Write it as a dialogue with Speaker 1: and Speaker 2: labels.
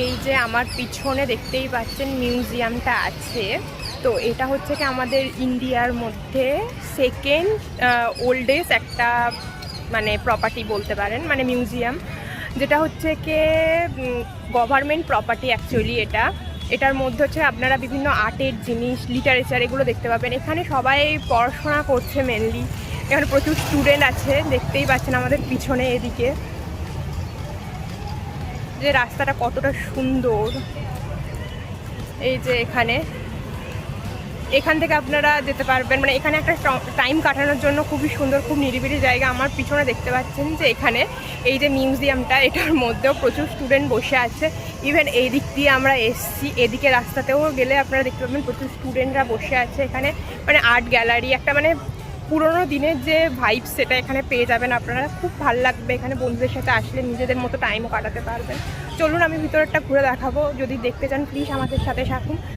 Speaker 1: এই যে আমার পিছনে দেখতেই পাচ্ছেন মিউজিয়ামটা আছে। তো এটা হচ্ছে কি আমাদের ইন্ডিয়ার মধ্যে সেকেন্ড ওল্ডেস্ট একটা মানে প্রপার্টি বলতে পারেন, মানে মিউজিয়াম, যেটা হচ্ছে কি গভর্নমেন্ট প্রপার্টি অ্যাকচুয়ালি। এটার মধ্যে হচ্ছে আপনারা বিভিন্ন আর্টের জিনিস, লিটারেচার এগুলো দেখতে পাবেন। এখানে সবাই পড়াশোনা করছে মেনলি। এখানে প্রচুর স্টুডেন্ট আছে, দেখতেই পাচ্ছেন আমাদের পিছনে এদিকে যে রাস্তাটা কতটা সুন্দর। এই যে এখান থেকে আপনারা যেতে পারবেন, মানে এখানে একটা টাইম কাটানোর জন্য খুবই সুন্দর, খুব নিরিবিলি জায়গা। আমার পিছনে দেখতে পাচ্ছেন যে এখানে এই যে মিউজিয়ামটা, এটার মধ্যেও প্রচুর স্টুডেন্ট বসে আছে। ইভেন এই দিক দিয়ে আমরা এসছি, এদিকে রাস্তাতেও গেলে আপনারা দেখতে পাবেন প্রচুর স্টুডেন্টরা বসে আছে এখানে। মানে আর্ট গ্যালারি একটা, মানে পুরোনো দিনের যে ভাইব সেটা এখানে পেয়ে যাবেন আপনারা। খুব ভালো লাগবে এখানে বন্ধুদের সাথে আসলে, নিজেদের মতো টাইমও কাটাতে পারবেন। চলুন আমি ভিতরটা ঘুরে দেখাবো, যদি দেখতে চান প্লিজ আমাদের সাথে থাকুন।